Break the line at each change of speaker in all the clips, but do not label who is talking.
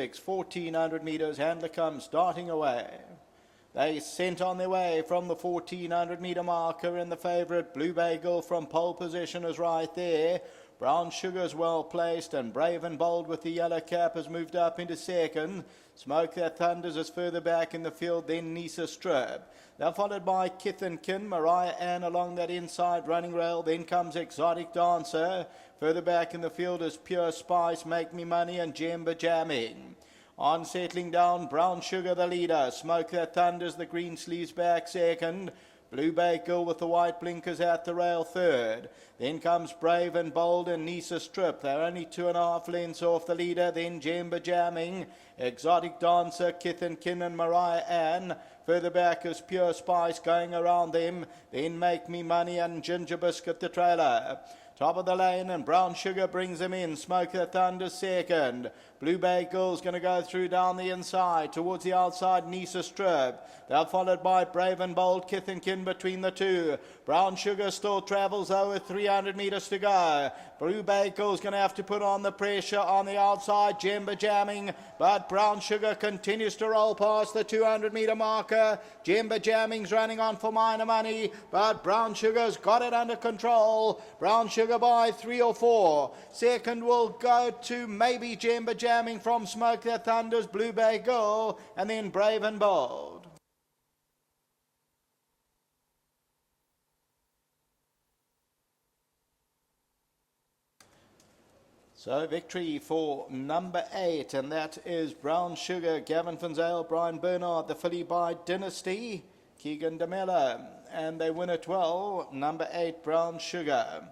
6, 1400 metres. Handler comes darting away. They sent on their way from the 1400 metre marker, and the favourite Blue Bagel from pole position is right there. Brown Sugar's well placed, and Brave and Bold with the yellow cap has moved up into second. Smoke That Thunders is further back in the field, then Nisa Strip. They're followed by Kith and Kin, Mariah Ann along that inside running rail. Then comes Exotic Dancer. Further back in the field is Pure Spice, Make Me Money, and Jemba Jamming. On settling down, Brown Sugar the leader. Smoke That Thunders, the green sleeves back second. Blue Bagel with the white blinkers at the rail third. Then comes Brave and Bold and Nisa Strip. They're only 2.5 lengths off the leader. Then Jemba Jamming, Exotic Dancer, Kith and Kin, and Mariah Ann. Further back is Pure Spice going around them. Then Make Me Money and Ginger Biscuit the trailer. Top of the lane, and Brown Sugar brings them in. Smoke That Thunder second. Blue Bagel's going to go through down the inside towards the outside Nisa Strip. They're followed by Brave and Bold, Kith and Kin between the two. Brown Sugar still travels over 300 metres to go. Blue Bagel's going to have to put on the pressure on the outside. Jemba Jamming, but Brown Sugar continues to roll past the 200 metre marker. Jemba Jamming's running on for minor money, but Brown Sugar's got it under control. Brown Sugar by 3 or 4. Second will go to maybe Jemba Jamming from Smoke That Thunders, Blue Bagel, and then Brave and Bold. So victory for number 8, and that is Brown Sugar, Gavin Finzale, Brian Bernard, the filly by Dynasty, Keegan DeMella, and they win it well, number 8, Brown Sugar.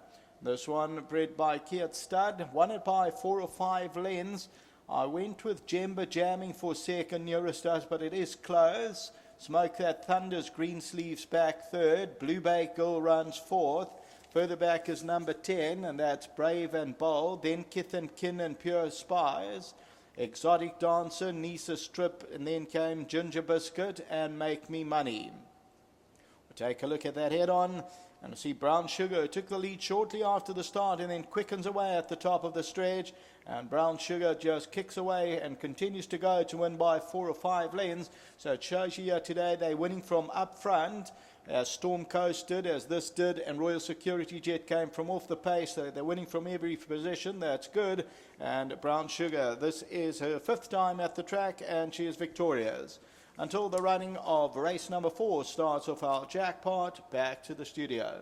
This one bred by Keat Stud, won it by 4 or 5 lengths. I went with Jemba Jamming for second, nearest us, but it is close. Smoke That Thunder's green sleeves back third. Blue Bagel runs fourth. Further back is number 10, and that's Brave and Bold. Then Kith and Kin and Pure Spies. Exotic Dancer, Nisa Strip, and then came Ginger Biscuit and Make Me Money. We'll take a look at that head-on. And see Brown Sugar took the lead shortly after the start and then quickens away at the top of the stretch. And Brown Sugar just kicks away and continues to go to win by 4 or 5 lengths. So it shows you here today they're winning from up front, as Storm Coast did, as this did, and Royal Security Jet came from off the pace. So they're winning from every position. That's good. And Brown Sugar, this is her 5th time at the track, and she is victorious. Until the running of race number 4 starts off our jackpot, back to the studio.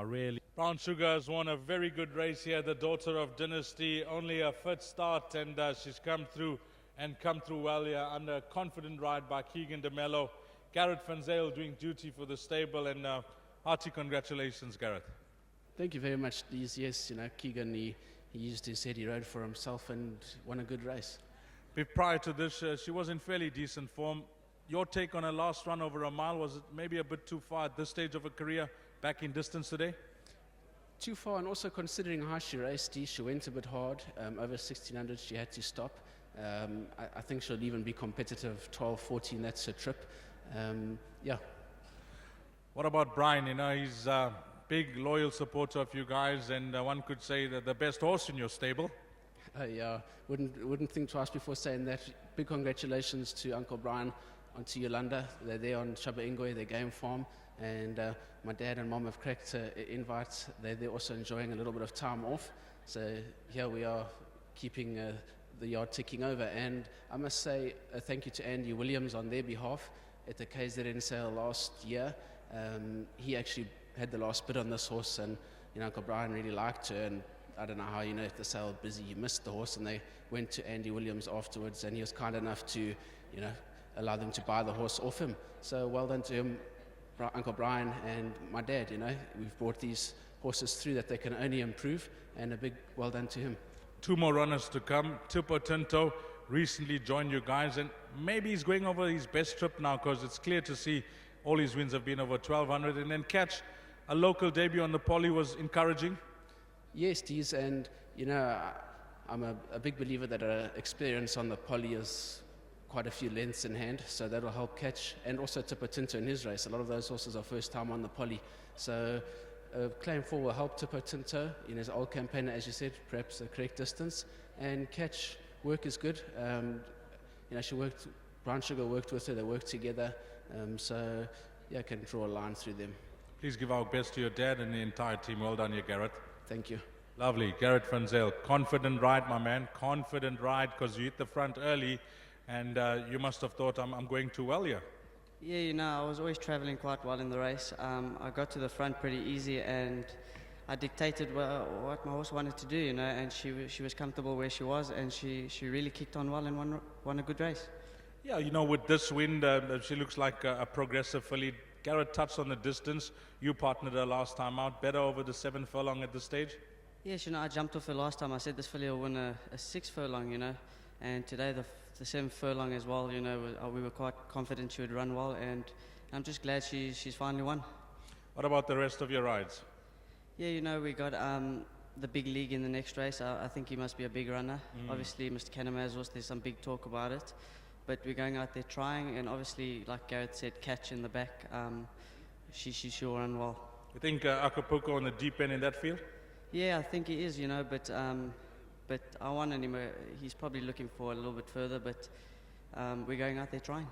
Really. Brown Sugar has won a very good race here, the daughter of Dynasty, only a 5th start, and she's come through well here under a confident ride by Keegan DeMello. Garrett Finzale doing duty for the stable, and hearty congratulations, Garrett.
Thank you very much, Dees. Yes, you know, Keegan, he used his head, he rode for himself and won a good race.
Prior to this, she was in fairly decent form. Your take on her last run over a mile, was it maybe a bit too far at this stage of her career, back in distance today?
Too far, and also considering how she raced, she went a bit hard. Over 1600, she had to stop. I think she'll even be competitive 12, 14, that's her trip. Yeah.
What about Brian? You know, he's a big, loyal supporter of you guys, and one could say that the best horse in your stable.
Yeah, wouldn't think twice before saying that. Big congratulations to Uncle Brian and to Yolanda. They're there on Shaba Ingwe, their game farm, and my dad and mom have cracked invites. They're also enjoying a little bit of time off. So here we are, keeping the yard ticking over. And I must say thank you to Andy Williams on their behalf at the KZN sale last year. He actually had the last bid on this horse, and you know, Uncle Brian really liked her, and I don't know how, you know, if the sale busy, he missed the horse, and they went to Andy Williams afterwards, and he was kind enough to, you know, allow them to buy the horse off him. So well done to him, Uncle Brian and my dad. You know, we've brought these horses through that they can only improve, and a big well done to him. 2
more runners to come. Tipo Tinto recently joined you guys, and maybe he's going over his best trip now, because it's clear to see all his wins have been over 1200, and then catch a local debut on the poly was encouraging.
Yes, Dees, and you know, I'm a big believer that experience on the poly is quite a few lengths in hand, so that'll help catch. And also Tipo Tinto in his race. A lot of those horses are first time on the poly. So Claim 4 will help Tipo Tinto in his old campaigner, as you said, perhaps the correct distance. And catch work is good. She worked, Brown Sugar worked with her, they worked together. So I can draw a line through them.
Please give our best to your dad and the entire team. Well done here, Garrett.
Thank you.
Lovely. Garrett Van Zyl, confident ride, my man. Confident ride, because you hit the front early, and you must have thought, I'm going too well here.
Yeah, I was always traveling quite well in the race. I got to the front pretty easy, and I dictated what my horse wanted to do, and she was comfortable where she was, and she really kicked on well and won a good race.
Yeah, with this wind, she looks like a progressive filly. Garrett touched on the distance. You partnered her last time out. Better over the 7 furlong at this stage?
Yes, I jumped off her last time. I said this filly will win a 6 furlong, and today the 7 furlong as well, we were quite confident she would run well, and I'm just glad she's finally won.
What about the rest of your rides?
Yeah, we got the big league in the next race. I think he must be a big runner. Obviously, Mr. Canamaz, there's some big talk about it. But we're going out there trying, and obviously, like Garrett said, catch in the back. She'll run well.
You think Acapulco on the deep end in that field?
Yeah, I think he is, but I wanted him. He's probably looking for a little bit further, but we're going out there trying.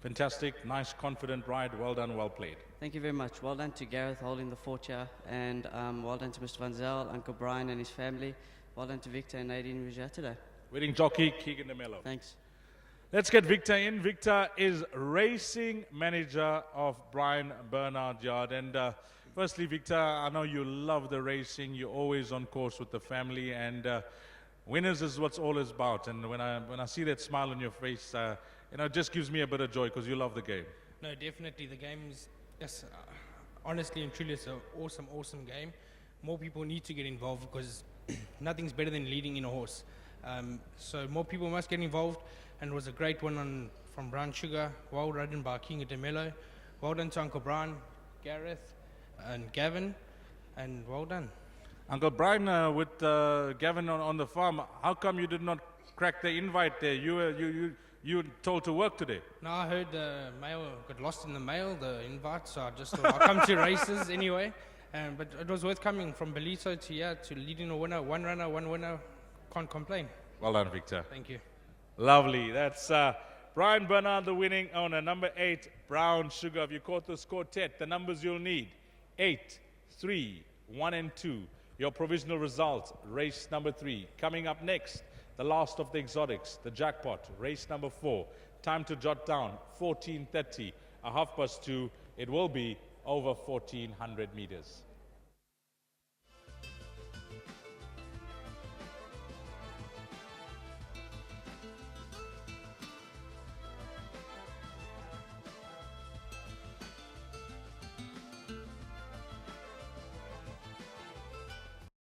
Fantastic, nice, confident ride. Well done, well played.
Thank you very much. Well done to Gareth holding the fort here, and well done to Mr. Van Zyl, Uncle Brian and his family. Well done to Victor and Nadine who was here today.
Wedding jockey, Keegan de Mello.
Thanks.
Let's get Victor in. Victor is racing manager of Brian Bernard Yard. And firstly, Victor, I know you love the racing. You're always on course with the family, and winners is what's all is about. And when I see that smile on your face, it just gives me a bit of joy because you love the game.
No, definitely. The game is, yes, honestly and truly, it's an awesome game. More people need to get involved because nothing's better than leading in a horse. So more people must get involved. And it was a great one from Brown Sugar, well ridden by King de Mello. Well done to Uncle Brian, Gareth, and Gavin, and well done.
Uncle Brian, with Gavin on the farm, how come you did not crack the invite there? You were told to work today.
No, I heard the mail got lost in the mail, the invite, so I just thought I'll come to races anyway. But it was worth coming from Belito to here to leading a winner, one runner, one winner. Can't complain.
Well done, Victor.
Thank you.
Lovely. That's Brian Bernard, the winning owner. Number 8, Brown Sugar. If you caught this quartet, the numbers you'll need: 8, 3, 1, and 2. Your provisional result, race number 3. Coming up next, the last of the exotics, the jackpot, race number 4. Time to jot down, 14:30, 2:30. It will be over 1,400 meters.